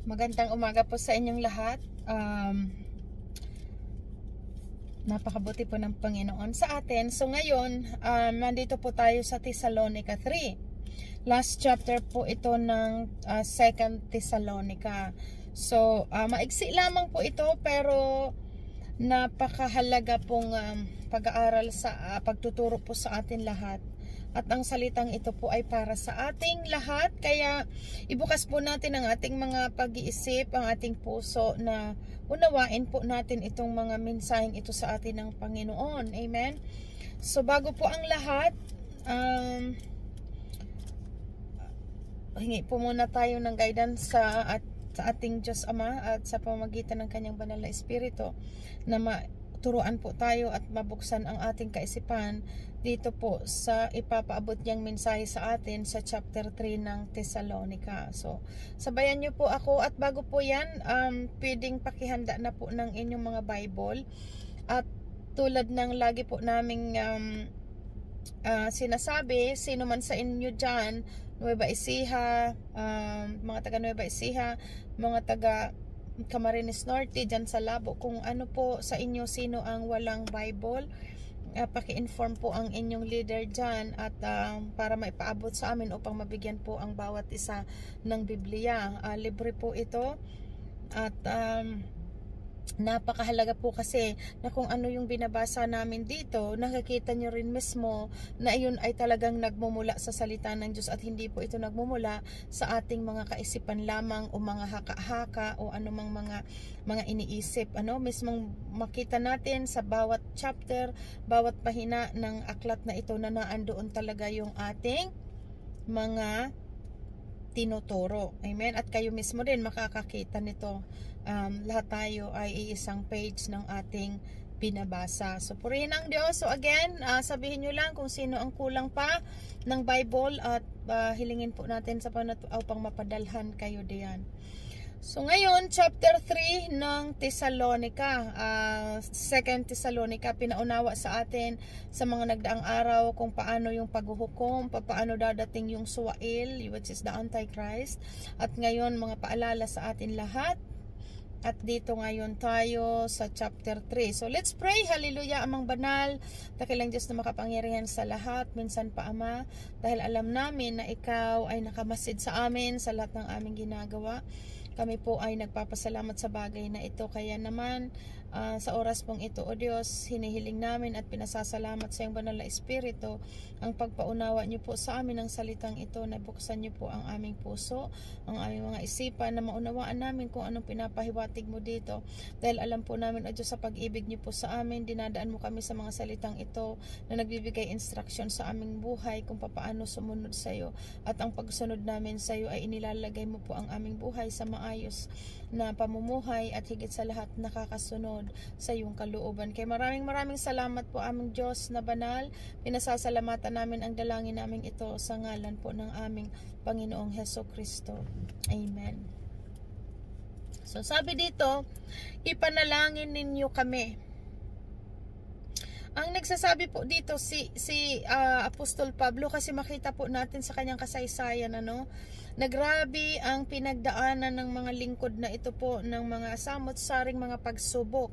Magandang umaga po sa inyong lahat. Napakabuti po ng Panginoon sa atin. So ngayon, nandito po tayo sa Thessalonica 3. Last chapter po ito ng 2 Thessalonica. So, maiksi lamang po ito pero napakahalaga pong pag-aaral sa pagtuturo po sa atin lahat. At ang salitang ito po ay para sa ating lahat. Kaya ibukas po natin ang ating mga pag-iisip, ang ating puso na unawain po natin itong mga mensaheng ito sa atin ng Panginoon. Amen? So bago po ang lahat, hingi po muna tayo ng guidance sa ating Diyos Ama at sa pamamagitan ng Kanyang Banal na Espiritu na turuan po tayo at mabuksan ang ating kaisipan dito po sa ipapaabot niyang mensahe sa atin sa chapter 3 ng Thessalonica. So, sabayan niyo po ako at bago po yan, pwedeng pakihanda na po ng inyong mga Bible at tulad ng lagi po naming sinasabi, sino man sa inyo dyan, Nueva Ecija, mga taga Nueva Ecija, mga taga Camarines Norte, dyan sa Labo, kung ano po sa inyo, sino ang walang Bible, paki-inform po ang inyong leader dyan at para maipaabot sa amin upang mabigyan po ang bawat isa ng Biblia. Libre po ito at napakahalaga po kasi na kung ano yung binabasa namin dito, nakikita nyo rin mismo na iyon ay talagang nagmumula sa salita ng Diyos at hindi po ito nagmumula sa ating mga kaisipan lamang o mga haka-haka o anumang mga iniisip. Mismong makita natin sa bawat chapter, bawat pahina ng aklat na ito na naandoon talaga yung ating mga tinuturo. Amen? At kayo mismo din makakakita nito. Lahat tayo ay iisang page ng ating binabasa. So, purihin ang Diyos. So, again, sabihin nyo lang kung sino ang kulang pa ng Bible at hilingin po natin sa upang mapadalhan kayo diyan. So, ngayon, chapter 3 ng Thessalonica, 2 Thessalonica, pinaunawa sa atin sa mga nagdaang araw kung paano yung paghuhukom, paano dadating yung suwail, which is the Antichrist. At ngayon, mga paalala sa atin lahat. At dito ngayon tayo sa chapter 3. So let's pray. Hallelujah, Amang Banal, dakilang Diyos na makapangyarihan sa lahat. Minsan pa, Ama, dahil alam namin na Ikaw ay nakamasid sa amin sa lahat ng aming ginagawa. Kami po ay nagpapasalamat sa bagay na ito. Kaya naman, sa oras pong ito, O Diyos, hinihiling namin at pinasasalamat sa iyong banal na Espiritu ang pagpaunawa niyo po sa amin ng salitang ito, na buksan niyo po ang aming puso, ang aming mga isipan, na maunawaan namin kung anong pinapahiwatig mo dito. Dahil alam po namin, O Diyos, sa pag-ibig niyo po sa amin, dinadaan mo kami sa mga salitang ito na nagbibigay instruction sa aming buhay kung paano sumunod sa iyo. At ang pagsunod namin sa iyo ay inilalagay mo po ang aming buhay sa maayos na pamumuhay at higit sa lahat nakakasunod sa iyong kalooban. Kaya maraming salamat po aming Diyos na banal. Pinasasalamatan namin ang dalangin namin ito sa ngalan po ng aming Panginoong Heso Kristo. Amen. So sabi dito, ipanalangin ninyo kami. Ang nagsasabi po dito si Apostol Pablo, kasi makita po natin sa kanyang kasaysayan na grabe ang pinagdaanan ng mga lingkod na ito po ng mga samot-saring mga pagsubok.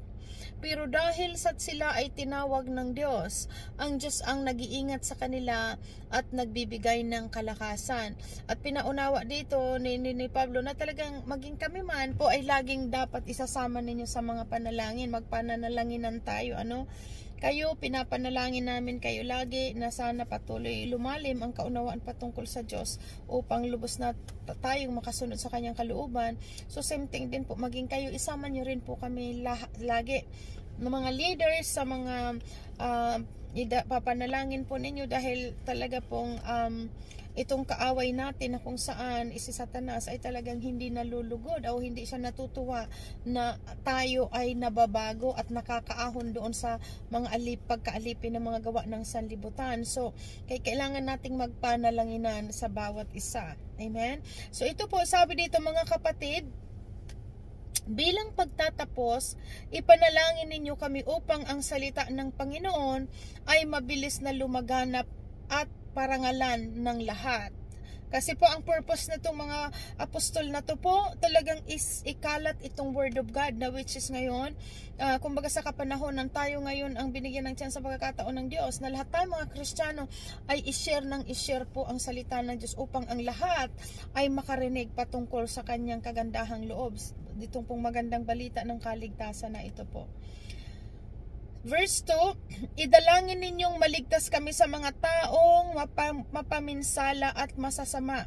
Pero dahil sa sila ay tinawag ng Diyos, ang Diyos ang nag-iingat sa kanila at nagbibigay ng kalakasan. At pinaunawa dito ni Pablo na talagang maging kami man po ay laging dapat isasama ninyo sa mga panalangin. Magpananalanginan tayo. Kayo, pinapanalangin namin kayo lagi na sana patuloy lumalim ang kaunawaan patungkol sa Diyos upang lubos na tayong makasunod sa kanyang kalooban. So same thing din po, maging kayo, isama nyo rin po kami lagi ng mga leaders sa mga papanalangin po ninyo, dahil talaga pong itong kaaway natin na kung saan si Satanas ay talagang hindi nalulugod o hindi siya natutuwa na tayo ay nababago at nakakaahon doon sa mga pagkaalipin ng mga gawa ng sanlibutan. So, kailangan nating magpanalanginan sa bawat isa. Amen? So, ito po, sabi dito mga kapatid, bilang pagtatapos, ipanalangin ninyo kami upang ang salita ng Panginoon ay mabilis na lumaganap at parangalan ng lahat. Kasi po ang purpose na itong mga apostol na to po talagang is ikalat itong word of God na which is ngayon, kumbaga sa kapanahon ng tayo ngayon ang binigyan ng chance sa pagkakataon ng Diyos na lahat tayo mga Kristiyano ay i-share po ang salita ng Diyos upang ang lahat ay makarinig patungkol sa kanyang kagandahang loob. Ditong pong magandang balita ng kaligtasan na ito po. Verse 2, idalangin ninyong maligtas kami sa mga taong mapaminsala at masasama,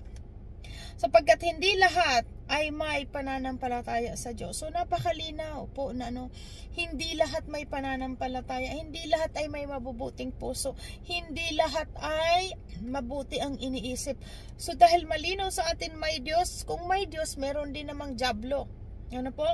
sapagkat hindi lahat ay may pananampalataya sa Diyos. So napakalinaw po na hindi lahat may pananampalataya, hindi lahat ay may mabubuting puso, hindi lahat ay mabuti ang iniisip. So dahil malinaw sa atin may Diyos, kung may Diyos, meron din namang dyablo. Ano po?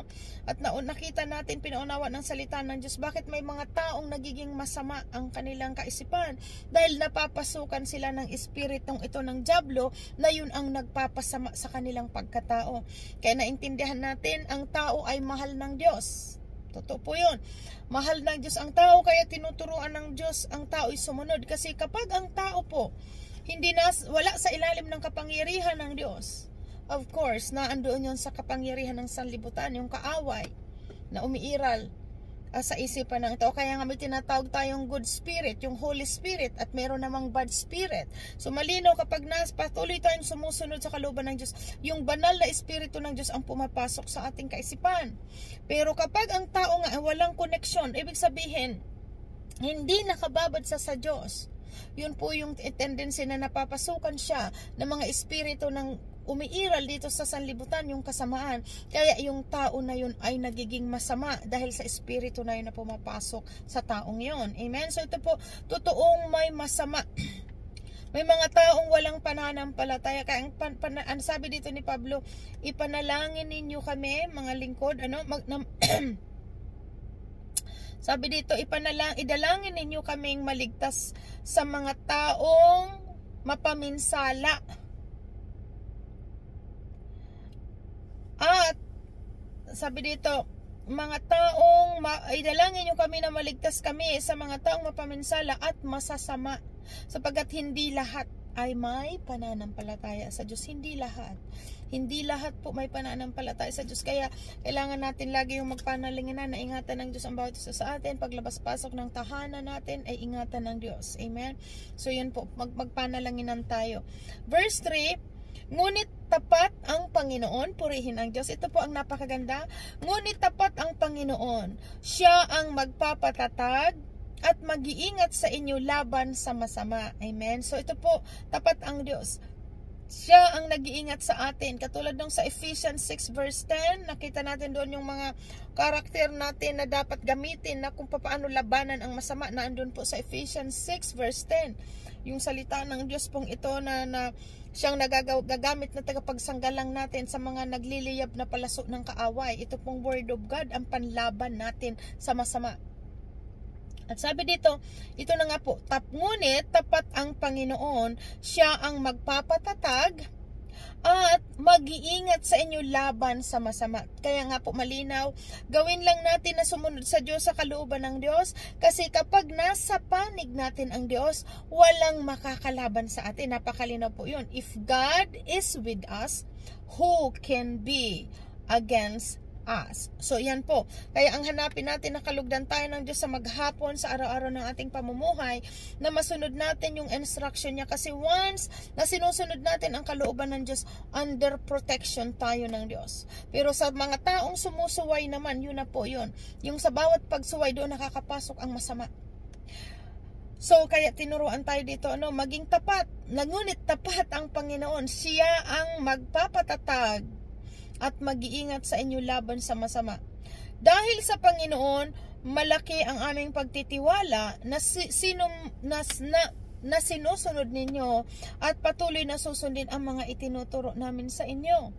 At nakita natin, pinaunawa ng salita ng Diyos, bakit may mga taong nagiging masama ang kanilang kaisipan? Dahil napapasukan sila ng espiritong ito ng dyablo na yun ang nagpapasama sa kanilang pagkatao. Kaya naintindihan natin, ang tao ay mahal ng Diyos. Totoo po yun. Mahal ng Diyos ang tao, kaya tinuturuan ng Diyos ang tao ay sumunod. Kasi kapag ang tao po wala sa ilalim ng kapangyarihan ng Diyos, of course, naandoon yun sa kapangyarihan ng sanlibutan, yung kaaway na umiiral sa isipan ng ito. Kaya nga may tinatawag tayong good spirit, yung Holy Spirit, at meron namang bad spirit. So malinaw kapag patuloy tayong sumusunod sa kalooban ng Diyos, yung banal na espiritu ng Diyos ang pumapasok sa ating kaisipan. Pero kapag ang tao nga walang koneksyon, ibig sabihin, hindi nakababad sa Diyos, yun po yung tendency na napapasukan siya ng mga espiritu ng umiiral dito sa sanlibutan, yung kasamaan. Kaya yung tao na yun ay nagiging masama dahil sa espiritu na yun na pumapasok sa taong yun. Amen? So ito po, totoong may masama. May mga taong walang pananampalataya. Kaya ang sabi dito ni Pablo, ipanalangin ninyo kami, mga lingkod, sabi dito, idalangin ninyo kaming maligtas sa mga taong mapaminsala. At sabi dito, mga taong idalangin nyo kami na maligtas kami sa mga taong mapaminsala at masasama, sapagkat hindi lahat ay may pananampalataya sa Diyos. Hindi lahat. Hindi lahat po may pananampalataya sa Diyos. Kaya kailangan natin lagi yung magpanalangin na ingatan ng Diyos ang bawat isa sa atin. Paglabas-pasok ng tahanan natin ay ingatan ng Diyos. Amen? So yun po, magpanalanginan tayo. Verse 3, ngunit tapat ang Panginoon, purihin ang Diyos. Ito po ang napakaganda. Ngunit tapat ang Panginoon. Siya ang magpapatatag at mag-iingat sa inyo laban sa masama. Amen. So ito po, tapat ang Diyos. Siya ang nag-iingat sa atin. Katulad nung sa Ephesians 6 verse 10, nakita natin doon yung mga karakter natin na dapat gamitin na kung paano labanan ang masama. Naandun po sa Ephesians 6 verse 10. Yung salita ng Diyos pong ito na siyang gagamit na tagapagsanggalang natin sa mga nagliliyab na palaso ng kaaway. Ito pong word of God ang panlaban natin sa masama. At sabi dito, ito na nga po, ngunit tapat ang Panginoon, siya ang magpapatatag at mag-iingat sa inyo laban sa masama. Kaya nga po malinaw, gawin lang natin na sumunod sa Diyos, sa kalooban ng Diyos, kasi kapag nasa panig natin ang Diyos, walang makakalaban sa atin. Napakalinaw po yun. If God is with us, who can be against us? So yan po. Kaya ang hanapin natin na kalugdan tayo ng Diyos sa maghapon, sa araw-araw ng ating pamumuhay, na masunod natin yung instruction niya. Kasi once na sinusunod natin ang kalooban ng Diyos, under protection tayo ng Diyos. Pero sa mga taong sumusuway naman, yun na po yun. Yung sa bawat pagsuway doon nakakapasok ang masama. So kaya tinuruan tayo dito, maging tapat. Ngunit tapat ang Panginoon. Siya ang magpapatatag at mag-iingat sa inyo laban sa masama. Dahil sa Panginoon, malaki ang aming pagtitiwala na sinusunod ninyo at patuloy na susundin ang mga itinuturo namin sa inyo.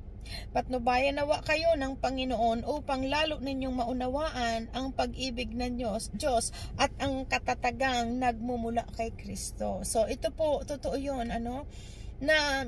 Patnubayan nawa kayo ng Panginoon upang lalo ninyong maunawaan ang pag-ibig ng Diyos at ang katatagang nagmumula kay Kristo. So ito po, totoo yun, na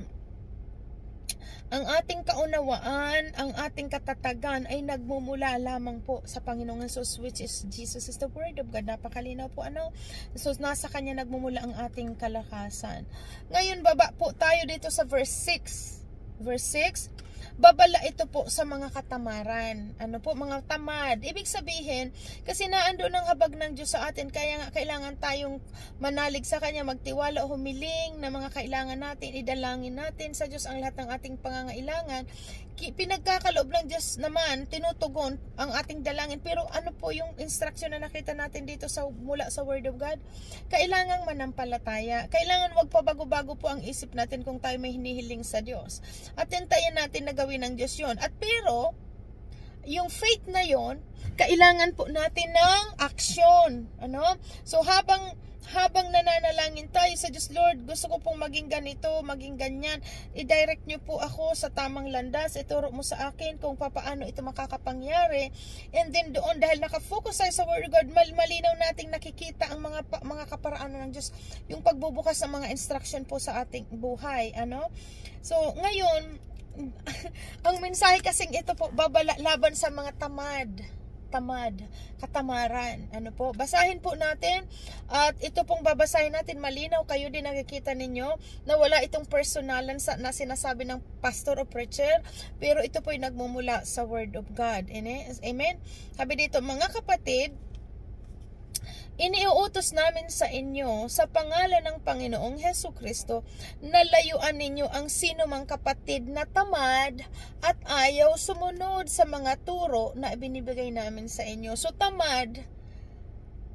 ang ating kaunawaan, ang ating katatagan ay nagmumula lamang po sa Panginoong Jesus, which is Jesus is the Word of God. Napakalinaw po ano. So nasa Kanya nagmumula ang ating kalakasan. Ngayon baba po tayo dito sa verse 6. Verse 6, babala ito po sa mga katamaran. Ano po? Mga tamad. Ibig sabihin, kasi naando ng habag ng Diyos sa atin, kaya nga kailangan tayong manalig sa Kanya, magtiwala, humiling na mga kailangan natin, idalangin natin sa Diyos ang lahat ng ating pangangailangan. Pinagkakaloob ng Diyos naman, tinutugon ang ating dalangin. Pero ano po yung instruction na nakita natin dito mula sa Word of God? Kailangang manampalataya. Kailangan wag pabago-bago po ang isip natin kung tayo may hinihiling sa Diyos. At hintayin natin na gawin ng Diyos yun. At pero, yung faith na yon, kailangan po natin ng aksyon. Ano? So habang nananalangin tayo sa Diyos, Lord, gusto ko pong maging ganito, maging ganyan, i-direct nyo po ako sa tamang landas, ituro mo sa akin kung paano ito makakapangyari. And then doon, dahil nakafocus tayo sa Word of God, malinaw nating nakikita ang mga kaparaanan ng Diyos, yung pagbubukas ng mga instruction po sa ating buhay. Ano? So ngayon, ang mensahe kasing ito po, laban sa mga katamaran. Ano po? Basahin po natin, at ito pong babasahin natin malinaw, kayo din nakikita ninyo na wala itong personalan na sinasabi ng pastor o preacher, pero ito po ay nagmumula sa Word of God. Amen? Sabi dito, mga kapatid, iniuutos namin sa inyo sa pangalan ng Panginoong Hesukristo na layuan ninyo ang sino mang kapatid na tamad at ayaw sumunod sa mga turo na ibinibigay namin sa inyo. So tamad,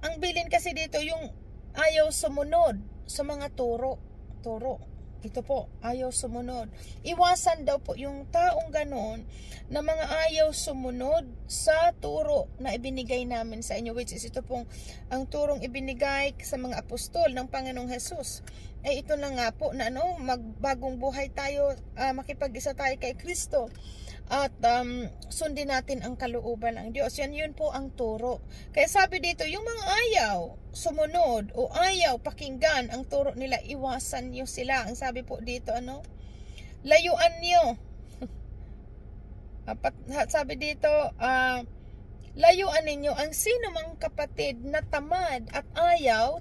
ang bilin kasi dito yung ayaw sumunod sa mga turo. Ito po, ayaw sumunod. Iwasan daw po yung taong ganon na mga ayaw sumunod sa turo na ibinigay namin sa inyo, which is ito pong ang turong ibinigay sa mga apostol ng Panginoong Jesus. Ito na nga po na magbagong buhay tayo, makipag-isa tayo kay Kristo. At sundin natin ang kalooban ng Diyos. Yun po ang turo. Kaya sabi dito, yung mga ayaw sumunod o ayaw pakinggan ang turo nila, iwasan nyo sila. Ang sabi po dito, layuan nyo. Sabi dito, layuan ninyo ang sino mang kapatid na tamad at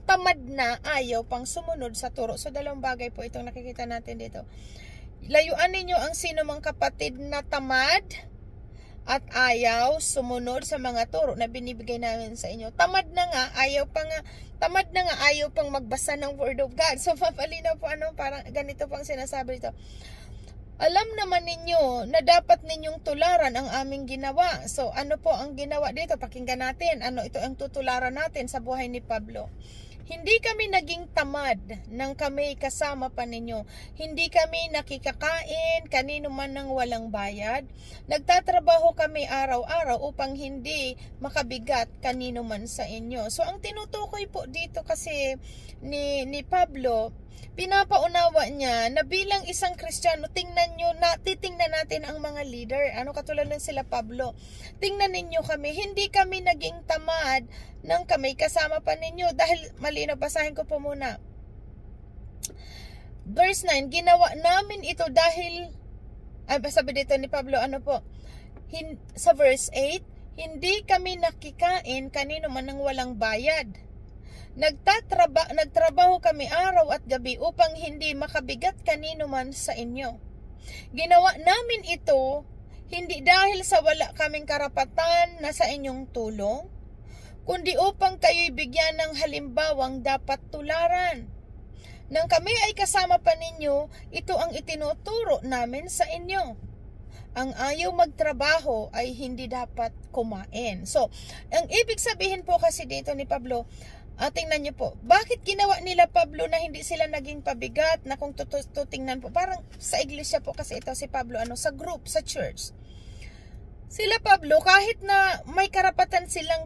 tamad na ayaw pang sumunod sa turo. So dalawang bagay po itong nakikita natin dito. Layuan ninyo ang sino mang kapatid na tamad at ayaw sumunod sa mga turo na binibigay namin sa inyo. Tamad na nga ayaw pang magbasa ng Word of God. So papalinaw po parang ganito pang sinasabi dito. Alam naman ninyo na dapat ninyong tularan ang aming ginawa. So ano po ang ginawa dito? Pakinggan natin. Ito ang tutularan natin sa buhay ni Pablo. Hindi kami naging tamad nang kami kasama pa ninyo. Hindi kami nakikakain kanino man ng walang bayad. Nagtatrabaho kami araw-araw upang hindi makabigat kanino man sa inyo. So ang tinutukoy po dito kasi ni Pablo, pinapaunawa niya na bilang isang Kristiyano, titingnan natin ang mga leader. Katulad ng sila Pablo. Tingnan ninyo kami, hindi kami naging tamad nang kami kasama pa ninyo. Dahil malinaw, basahin ko po muna. Verse 9, ginawa namin ito dahil, sabi dito ni Pablo, sa verse 8, hindi kami nakikain kanino man ng walang bayad. Nagtrabaho kami araw at gabi upang hindi makabigat kanino man sa inyo. Ginawa namin ito hindi dahil sa wala kaming karapatan na sa inyong tulong, kundi upang kayo'y bigyan ng halimbawang dapat tularan. Nang kami ay kasama pa ninyo, ito ang itinuturo namin sa inyo. Ang ayaw magtrabaho ay hindi dapat kumain. So, ang ibig sabihin po kasi dito ni Pablo, tingnan nyo po, bakit ginawa nila Pablo na hindi sila naging pabigat, na kung tutingnan po, parang sa iglesia po kasi ito si Pablo, sa group, sa church. Sila Pablo, kahit na may karapatan silang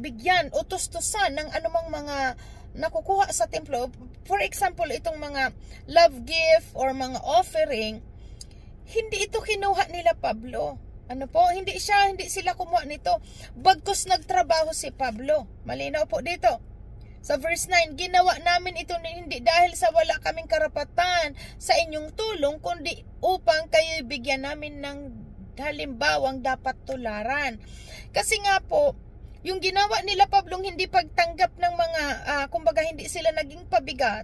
bigyan o tustusan ng anumang mga nakukuha sa templo, for example, itong mga love gift or mga offering, hindi ito kinuha nila Pablo. Hindi sila kumuha nito. Bagkus nagtrabaho si Pablo. Malinaw po dito. Sa verse 9, ginawa namin ito hindi dahil sa wala kaming karapatan sa inyong tulong, kundi upang kayo bigyan namin ng halimbawang dapat tularan. Kasi nga po, yung ginawa nila Pablong hindi pagtanggap ng mga, kumbaga hindi sila naging pabigat,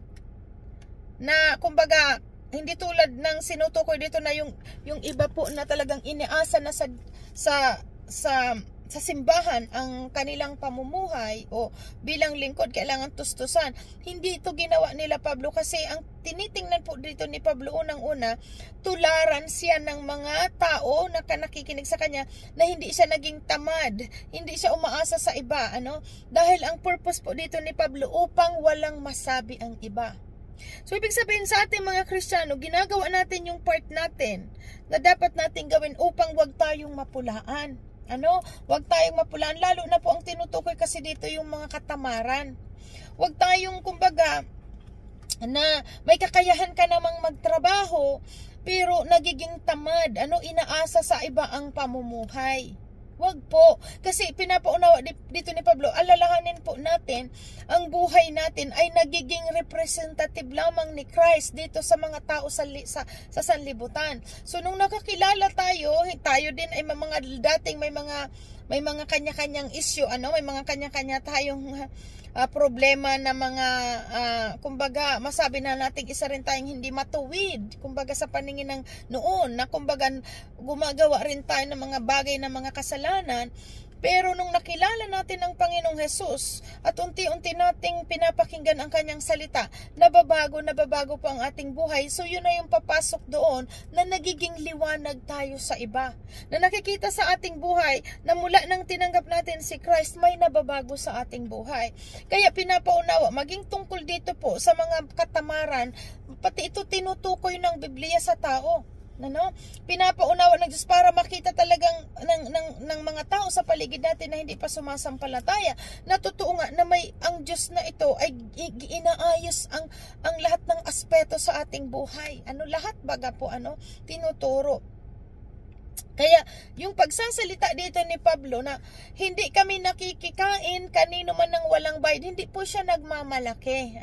na kumbaga hindi tulad ng sinutukoy dito na yung iba po na talagang iniasa na sa simbahan ang kanilang pamumuhay o bilang lingkod kailangan tustusan. Hindi ito ginawa nila Pablo kasi ang tinitingnan po dito ni Pablo unang-una, tularan siya ng mga tao na nakikinig sa kanya na hindi siya naging tamad, hindi siya umaasa sa iba, dahil ang purpose po dito ni Pablo upang walang masabi ang iba. So ibig sabihin sa ating mga Kristiyano, ginagawa natin yung part natin na dapat natin gawin upang wag tayong mapulaan. Wag tayong mapulaan, lalo na po ang tinutukoy kasi dito yung mga katamaran. Wag tayong kumbaga na may kakayahan ka namang magtrabaho pero nagiging tamad, inaasa sa iba ang pamumuhay. Wag po, kasi pinapaunawa dito ni Pablo, alalahanin po natin, ang buhay natin ay nagiging representative lamang ni Christ dito sa mga tao sa sanlibutan. So nung nakakilala tayo din ay dating may mga kanya-kanyang issue, may mga kanya-kanya tayong problema na mga kumbaga masabi na natin isa rin tayong hindi matuwid kumbaga sa paningin ng noon, na kumbaga gumagawa rin tayo ng mga bagay na mga kasalanan. Pero nung nakilala natin ang Panginoong Hesus at unti-unti nating pinapakinggan ang kanyang salita, nababago po ang ating buhay. So yun na yung papasok doon na nagiging liwanag tayo sa iba. Na nakikita sa ating buhay na mula nang tinanggap natin si Christ, may nababago sa ating buhay. Kaya pinapaunawa, maging tungkol dito po sa mga katamaran, pati ito tinutukoy ng Biblia sa tao. Pinapaunawa ng Diyos para makita talagang ng mga tao sa paligid natin na hindi pa sumasampalataya na totoo nga na ang Diyos na ito ay inaayos ang lahat ng aspeto sa ating buhay. Lahat baga po tinuturo. Kaya yung pagsasalita dito ni Pablo na hindi kami nakikikain kanino man ng walang bayad, hindi po siya nagmamalaki.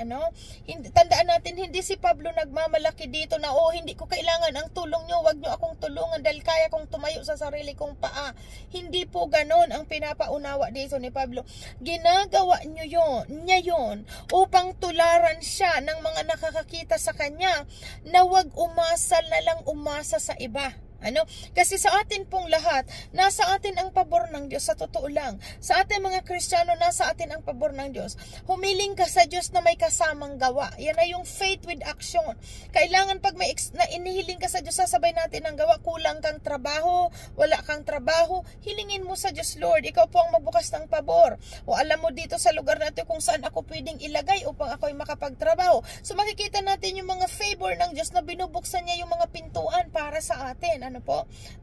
Tandaan natin, hindi si Pablo nagmamalaki dito na hindi ko kailangan ang tulong nyo, wag nyo akong tulungan dahil kaya kong tumayo sa sarili kong paa. Hindi po ganon ang pinapaunawa dito ni Pablo. Ginagawa niya yun upang tularan siya ng mga nakakakita sa kanya na wag umasa sa iba. Kasi sa atin pong lahat, nasa atin ang pabor ng Diyos, sa totoo lang. Sa atin mga Kristiyano, nasa atin ang pabor ng Diyos. Humiling ka sa Diyos na may kasamang gawa. Yan ay yung faith with action. Kailangan pag na inihiling ka sa Diyos, sasabay natin ang gawa. Kulang kang trabaho, wala kang trabaho, hilingin mo sa Diyos, Lord. Ikaw po ang magbukas ng pabor. O alam mo dito sa lugar natin kung saan ako pwedeng ilagay upang ako'y makapagtrabaho. So makikita natin yung mga favor ng Diyos na binubuksan niya yung mga pintuan para sa atin.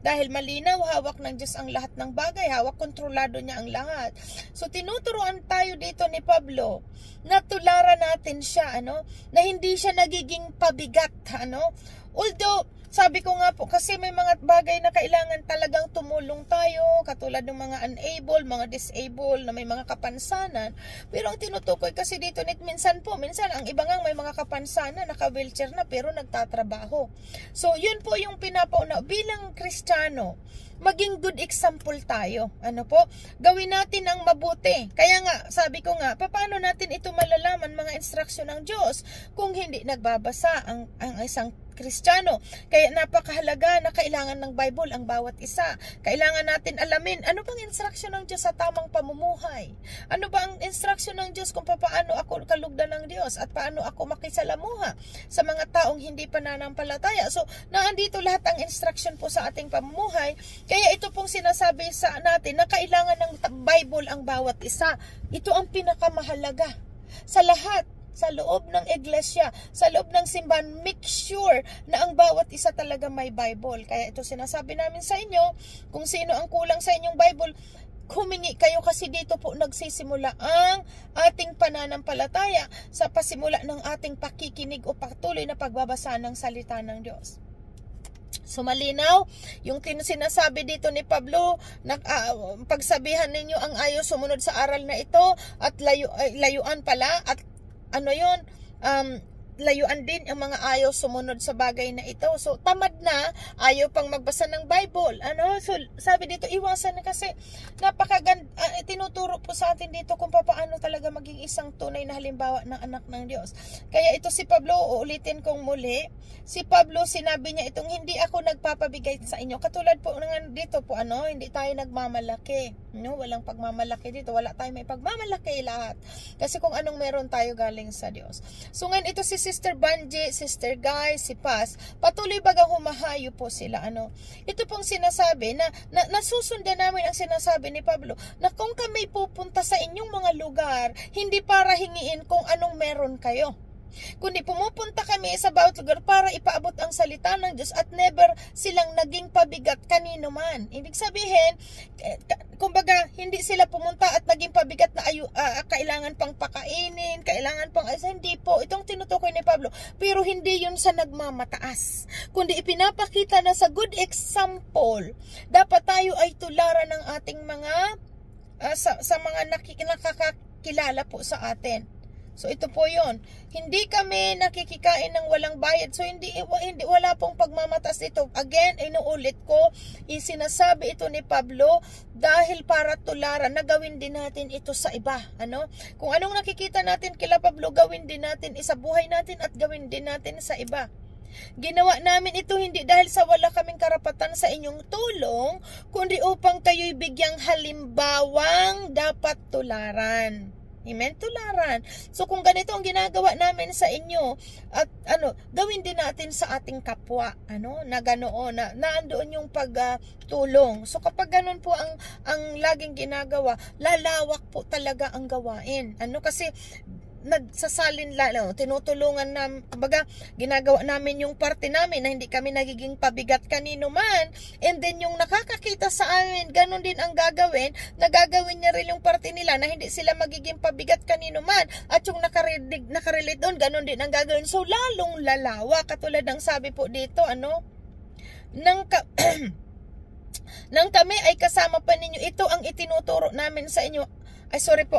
Dahil malinaw, hawak ng Diyos ang lahat ng bagay, hawak, kontrolado niya ang lahat. So tinuturuan tayo dito ni Pablo na tularan natin siya, na hindi siya nagiging pabigat, although sabi ko nga po, kasi may mga bagay na kailangan talagang tumulong tayo, katulad ng mga unable, mga disabled, na may mga kapansanan. Pero ang tinutukoy kasi dito, minsan ang iba nga may mga kapansanan, naka-wheelchair na, pero nagtatrabaho. So, yun po yung pinapauna. Bilang Kristiyano, maging good example tayo. Gawin natin ang mabuti. Kaya nga, sabi ko nga, paano natin ito malalaman, mga instruksyon ng Diyos, kung hindi nagbabasa ang isang Kristiyano? Kaya napakahalaga na kailangan ng Bible ang bawat isa. Kailangan natin alamin ano bang instruksyon ng Diyos sa tamang pamumuhay. Ano ba ang instruksyon ng Diyos kung paano ako kalugdan ng Diyos at paano ako makisalamuha sa mga taong hindi pananampalataya. So, naandito lahat ang instruksyon po sa ating pamumuhay. Kaya ito pong sinasabi sa natin na kailangan ng Bible ang bawat isa. Ito ang pinakamahalaga sa lahat. Sa loob ng iglesia, sa loob ng simbahan, make sure na ang bawat isa talaga may Bible. Kaya ito sinasabi namin sa inyo, kung sino ang kulang sa inyong Bible, humingi kayo kasi dito po nagsisimula ang ating pananampalataya sa pasimula ng ating pakikinig o patuloy na pagbabasa ng salita ng Diyos. So malinaw, yung sinasabi dito ni Pablo, pagsabihan ninyo ang ayaw sumunod sa aral na ito at layuan pala at ano yun, layuan din ang mga ayaw sumunod sa bagay na ito. So tamad na, ayaw pang magbasa ng Bible. So sabi dito, iwasan na kasi napakaganda, tinuturo po sa atin dito kung paano talaga maging isang tunay na halimbawa ng anak ng Diyos. Kaya ito si Pablo, uulitin kong muli, si Pablo sinabi niya itong hindi ako nagpapabigay sa inyo. Katulad po ng dito po hindi tayo nagmamalaki. Walang pagmamalaki dito. Wala tayong may pagmamalaki lahat. Kasi kung anong meron tayo galing sa Diyos. So ngayon ito si Sister Banji, Sister Guy, si Paz, patuloy bagang humahayo po sila. Ito pong sinasabi na nasusundan namin ang sinasabi ni Pablo na kung kami pupunta sa inyong mga lugar, hindi para hingiin kung anong meron kayo, kundi pumupunta kami sa bawat lugar para ipaabot ang salita ng Diyos at never silang naging pabigat kanino man. Ibig sabihin, kumbaga, hindi sila pumunta at naging pabigat na kailangan pang pakainin, kailangan pang hindi po. Itong tinutukoy ni Pablo. Pero hindi yun sa nagmamataas, kundi ipinapakita na sa good example, dapat tayo ay tularan ng ating mga sa mga nakakakilala po sa atin. So ito po 'yon. Hindi kami nakikikain ng walang bayad. So hindi wala pong pagmamatas ito. Again, inuulit ko, isinasabi ito ni Pablo dahil para tularan na gawin din natin ito sa iba. Kung anong nakikita natin kila Pablo, gawin din natin sa buhay natin at gawin din natin sa iba. Ginawa namin ito hindi dahil sa wala kaming karapatan sa inyong tulong, kundi upang kayo'y bigyang halimbawang dapat tularan. Amen, tularan. So kung ganito ang ginagawa namin sa inyo, at gawin din natin sa ating kapwa, na ganoon, na nandoon yung pagtulong. So kapag ganoon po ang laging ginagawa, lalawak po talaga ang gawain. Kasi nagsasalin tinutulungan kumbaga ginagawa namin yung parte namin na hindi kami nagiging pabigat kanino man, and then yung nakakakita sa amin, ganun din ang gagawin niya rin yung parte nila na hindi sila magiging pabigat kanino man, at yung nakarelate doon, ganun din ang gagawin. So lalong lalawa, katulad ng sabi po dito, nang kami ay kasama pa ninyo, ito ang itinuturo namin sa inyo.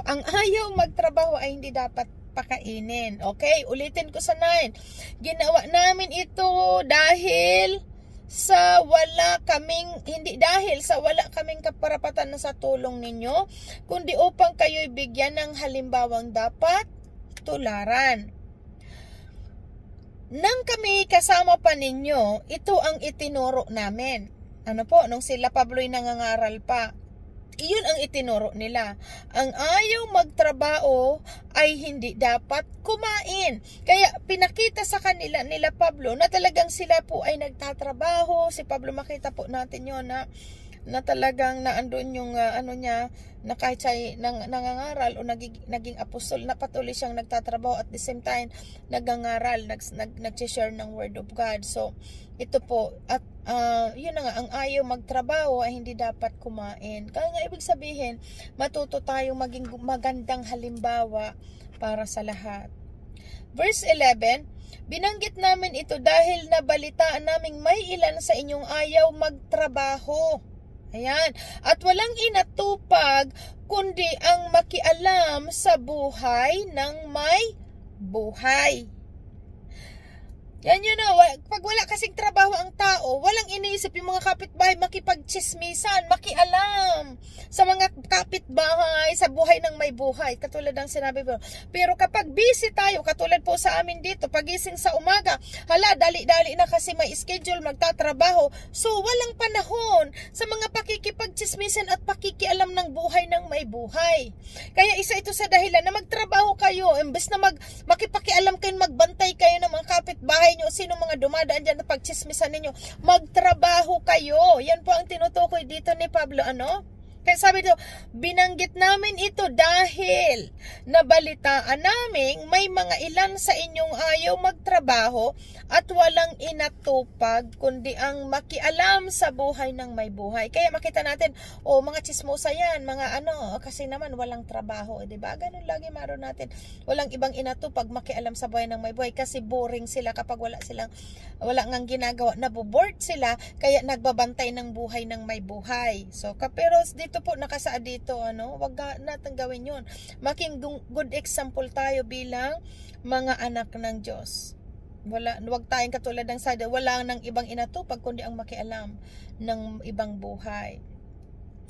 Ang ayaw magtrabaho ay hindi dapat pakainin. Okay, ulitin ko sa 9. Ginawa namin ito hindi dahil sa wala kaming kaparapatan sa tulong ninyo, kundi upang kayo'y bigyan ng halimbawang dapat tularan. Nang kami kasama pa ninyo, ito ang itinuro namin. Nung sila Pablo'y nangangaral pa, iyon ang itinuro nila. Ang ayaw magtrabaho ay hindi dapat kumain. Kaya pinakita sa kanila nila Pablo na talagang sila po ay nagtatrabaho. Si Pablo, makita po natin yun na talagang naandun yung niya, na kahit siya nangangaral o naging apostol, na patuloy siyang nagtatrabaho at the same time nagangaral, nag-share ng word of God. So ito po, at yun na nga, ang ayaw magtrabaho ay hindi dapat kumain. Kaya nga ibig sabihin, matuto tayong maging magandang halimbawa para sa lahat. Verse 11, binanggit namin ito dahil nabalitaan naming may ilan sa inyong ayaw magtrabaho. Ayan. At walang inatupag kundi ang makialam sa buhay ng may buhay. Yan yun pag wala kasing trabaho ang tao, walang iniisip yung mga kapitbahay makipagchismisan, makialam sa mga kapitbahay, sa buhay ng may buhay, katulad ng sinabi mo. Pero kapag busy tayo, katulad po sa amin dito, pagising sa umaga, dali-dali na kasi may schedule, magtatrabaho, so walang panahon sa mga pakikipagchismisan at pakikialam ng buhay ng may buhay. Kaya isa ito sa dahilan na magtrabaho kayo, imbes na makipakialam kayo, magbantay kayo ng mga kapitbahay nyo, sino mga dumadaan dyan na pagchismisan ninyo, magtrabaho kayo. Yan po ang tinutukoy dito ni Pablo. Kaya sabi dito, binanggit namin ito dahil nabalitaan namin may mga ilan sa inyong ayaw magtrabaho at walang inatupag kundi ang makialam sa buhay ng may buhay. Kaya makita natin, mga chismosa yan, mga kasi naman walang trabaho, diba? Ganun lagi maroon natin. Walang ibang inatupag, makialam sa buhay ng may buhay kasi boring sila kapag wala ngang ginagawa, naboboard sila, kaya nagbabantay ng buhay ng may buhay. So, pero dito po nakasaad dito, wag natin gawin yun. Making good example tayo bilang mga anak ng Diyos. Wag tayong katulad ng sada, wala nang ibang inatupag kundi ang makialam ng ibang buhay.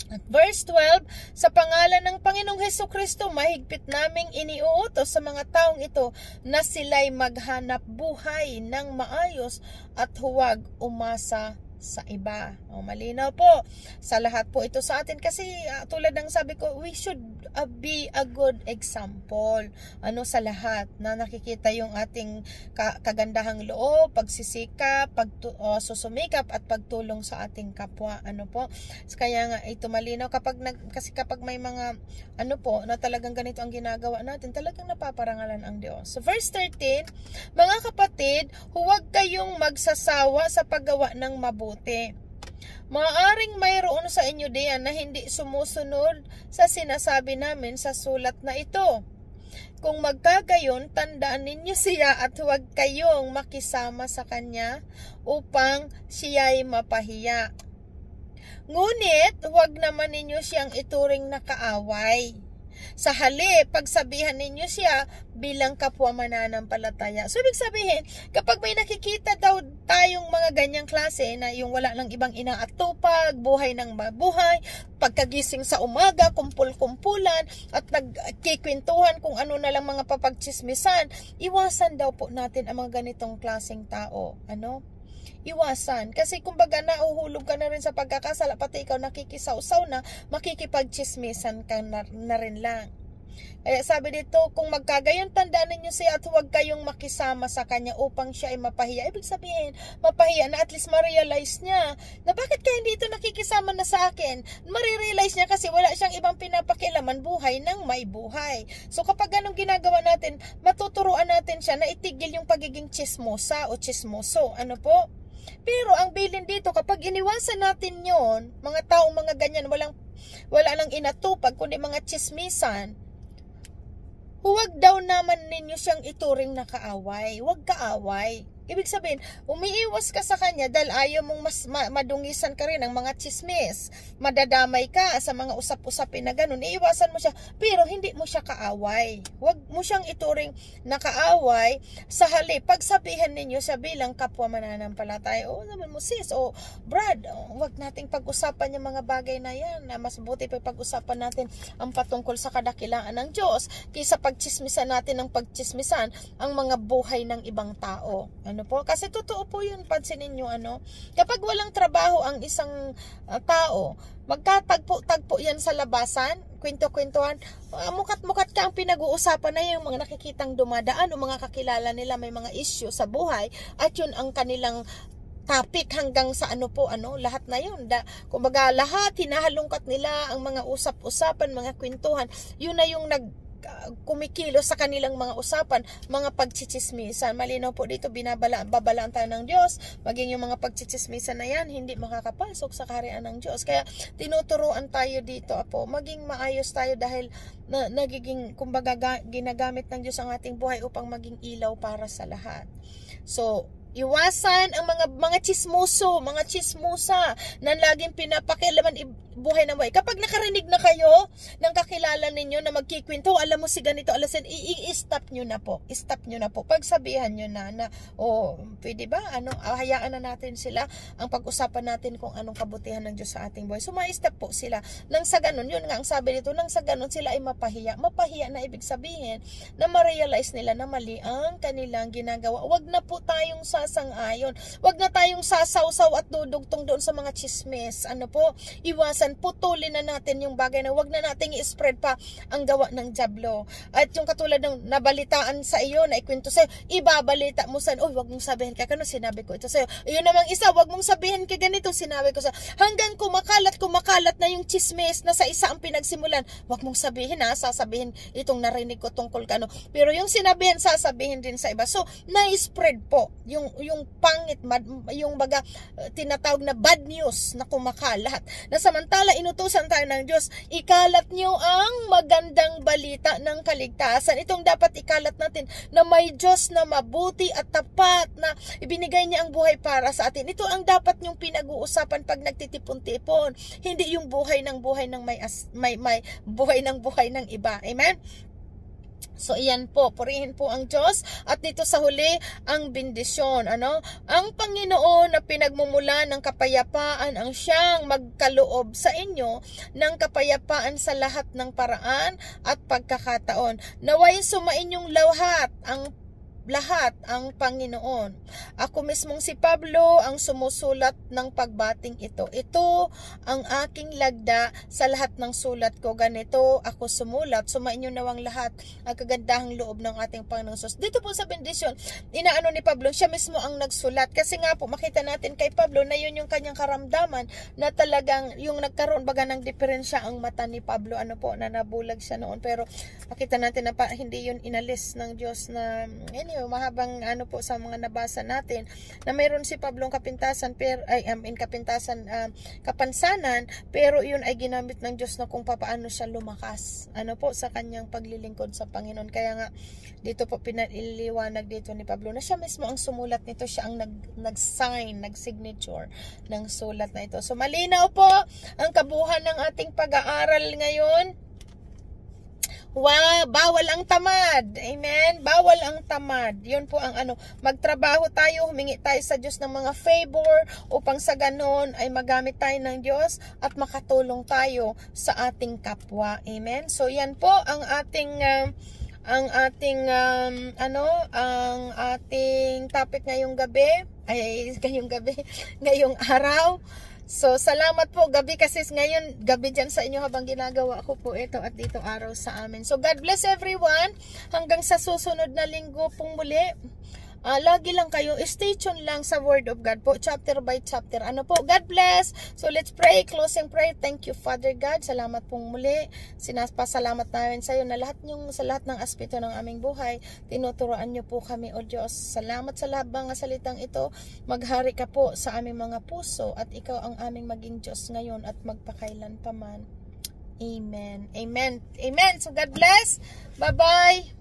At verse 12, sa pangalan ng Panginoong Hesukristo, mahigpit naming iniuutos sa mga taong ito na sila'y maghanap buhay ng maayos at huwag umasa sa iba. Malinaw po sa lahat po ito sa atin kasi tulad ng sabi ko, we should be a good example sa lahat na nakikita yung ating kagandahang loob, pagsisikap, susumikap at pagtulong sa ating kapwa. Kaya nga ito malinaw kasi kapag may mga na talagang ganito ang ginagawa natin, talagang napaparangalan ang Diyos. So verse 13, mga kapatid, huwag kayong magsasawa sa paggawa ng mabuti. Maaring mayroon sa inyo diyan na hindi sumusunod sa sinasabi namin sa sulat na ito. Kung magkagayon, tandaan ninyo siya at huwag kayong makisama sa kanya upang siya'y mapahiya. Ngunit, huwag naman ninyo siyang ituring na kaaway. Sa halip, pagsabihan ninyo siya bilang kapwa mananampalataya. So, ibig sabihin, kapag may nakikita daw tayong mga ganyang klase na yung wala lang ibang inaatupag, buhay ng mabuhay, pagkagising sa umaga, kumpul-kumpulan, at nagkikwentuhan kung ano na lang mga papagchismisan, iwasan daw po natin ang mga ganitong klaseng tao. Iwasan. Kasi kumbaga nauhulog ka na rin sa pagkakasala, pati ikaw nakikisaw-saw na, makikipagchismisan ka na rin lang. Kaya sabi dito, kung magkagayon, tandaan ninyo siya at huwag kayong makisama sa kanya upang siya ay mapahiya. Ibig sabihin, mapahiya na at least ma-realize niya na bakit kaya hindi ito nakikisama na sa akin. Ma-realize niya kasi wala siyang ibang pinapakialaman buhay ng may buhay. So kapag ganong ginagawa natin, matuturuan natin siya na itigil yung pagiging chismosa o chismoso. Pero ang bilin dito, kapag iniwasan natin yon, mga taong mga ganyan, wala nang inatupag, kundi mga chismisan, huwag daw naman ninyo siyang ituring na kaaway. Huwag kaaway. Ibig sabihin, umiiwas ka sa kanya dahil ayaw mong mas madungisan ka rin ng mga chismis. Madadamay ka sa mga usap-usapin na ganun. Iiwasan mo siya, pero hindi mo siya kaaway. Huwag mo siyang ituring na kaaway. Sa halip, pagsabihan ninyo siya bilang kapwa mananampalataya. Naman mo sis, Brad, huwag nating pag-usapan yung mga bagay na yan. Mas buti pa pag-usapan natin ang patungkol sa kadakilaan ng Diyos kaysa pagchismisan natin ng pagchismisan ang mga buhay ng ibang tao. Kasi totoo po yun, pansinin nyo, kapag walang trabaho ang isang tao, magkatagpo-tagpo yan sa labasan, kwento-kwentuhan, mukat-mukat ka ang pinag-uusapan na yung mga nakikitang dumadaan o mga kakilala nila may mga issue sa buhay, at yun ang kanilang topic hanggang sa lahat na yun. Kumbaga lahat, hinahalungkat nila ang mga usap-usapan, mga kwentuhan, yun na yung kumikilo sa kanilang mga usapan, mga pagchichismisan. Malinaw po dito, babalaan tayo ng Diyos, maging yung mga pagchichismisan na yan, hindi makakapasok sa kaharian ng Diyos. Kaya tinuturuan tayo dito, maging maayos tayo dahil nagiging, kumbaga, ginagamit ng Diyos ang ating buhay upang maging ilaw para sa lahat. So, iwasan ang mga chismoso, mga chismosa na laging pinapakialaman buhay ng buhay. Kapag nakarinig na kayo ng kakilala ninyo na magkikwento, alam mo si ganito, alasan, i-stop nyo na po. I-stop nyo na po. Pagsabihan nyo na pwede ba? Hayaan na natin sila ang pag-usapan natin kung anong kabutihan ng Diyos sa ating buhay. So, ma-stop po sila. Nang sa ganun, yun nga ang sabi dito, nang sa ganun sila ay mapahiya. Mapahiya na ibig sabihin na ma-realize nila na mali ang kanilang ginagawa. Huwag na po tayong sasang-ayon. Huwag na tayong sasawsaw at dudugtong doon sa mga chismis. Iwasan minsan putulin na natin yung bagay na wag na nating i-spread pa ang gawa ng dyablo. At yung katulad ng nabalitaan sa iyo, na ikwento sa'yo, ibabalita mo sa'yo, wag mong sabihin ka, kano sinabi ko ito sa'yo. Yun namang isa, wag mong sabihin ka ganito, sinabi ko sa'yo. Hanggang kumakalat na yung chismis na sa isa ang pinagsimulan. Wag mong sabihin sasabihin itong narinig ko tungkol ka, Pero yung sinabihan, sasabihin din sa iba. So, na-spread po yung pangit, yung baga, tinatawag na bad news na kumakalat. Na samantala, inutusan tayo ng Diyos, ikalat nyo ang magandang balita ng kaligtasan. Itong dapat ikalat natin, na may Diyos na mabuti at tapat, na ibinigay niya ang buhay para sa atin. Ito ang dapat nyong pinag-uusapan pag nagtitipon-tipon. Hindi yung buhay ng buhay ng iba. Amen? So, iyan po. Purihin po ang Diyos. At dito sa huli, ang bendisyon. Ang Panginoon na pinagmumula ng kapayapaan ang siyang magkaloob sa inyo ng kapayapaan sa lahat ng paraan at pagkakataon. Naway sumainyong lahat ang Panginoon. Ako mismong si Pablo ang sumusulat ng pagbating ito. Ito ang aking lagda sa lahat ng sulat ko. Ganito ako sumulat. Sumainyo nawang lahat ang kagandahang loob ng ating Panginoon Sus. Dito po sa bendisyon, inaano ni Pablo, siya mismo ang nagsulat. Kasi nga po, makita natin kay Pablo na yun yung kanyang karamdaman na talagang yung nagkaroon baga ng diferensya ang mata ni Pablo. Na nabulag siya noon. Pero makita natin na hindi yun inalis ng Diyos na mahabang po sa mga nabasa natin na mayroon si Pablong kapintasan kapansanan, pero yun ay ginamit ng Diyos na kung paano siya lumakas sa kanyang paglilingkod sa Panginoon. Kaya nga dito po pinaliliwanag dito ni Pablo na siya mismo ang sumulat nito, siya ang nag-sign, nag-signature ng sulat na ito. So malinaw po ang kabuuan ng ating pag-aaral ngayon. Bawal ang tamad. Amen? Bawal ang tamad. Yun po ang magtrabaho tayo, humingi tayo sa Diyos ng mga favor upang sa ganon ay magamit tayo ng Diyos at makatulong tayo sa ating kapwa. Amen? So yan po ang ating topic ngayong araw. So, salamat po gabi kasi ngayon gabi dyan sa inyo habang ginagawa ko po ito at dito araw sa amin. So, God bless everyone. Hanggang sa susunod na linggo pong muli. Lagi lang kayo, stay tuned lang sa Word of God po, chapter by chapter. God bless. So, let's pray. Closing prayer. Thank you, Father God. Salamat pong muli. Sinapasalamat namin sa iyo na sa lahat ng aspeto ng aming buhay, tinuturoan niyo po kami, O Diyos. Salamat sa lahat ng salitang ito. Maghari ka po sa aming mga puso at ikaw ang aming maging Diyos ngayon at magpakailan pa man. Amen. Amen. Amen. So, God bless. Bye-bye.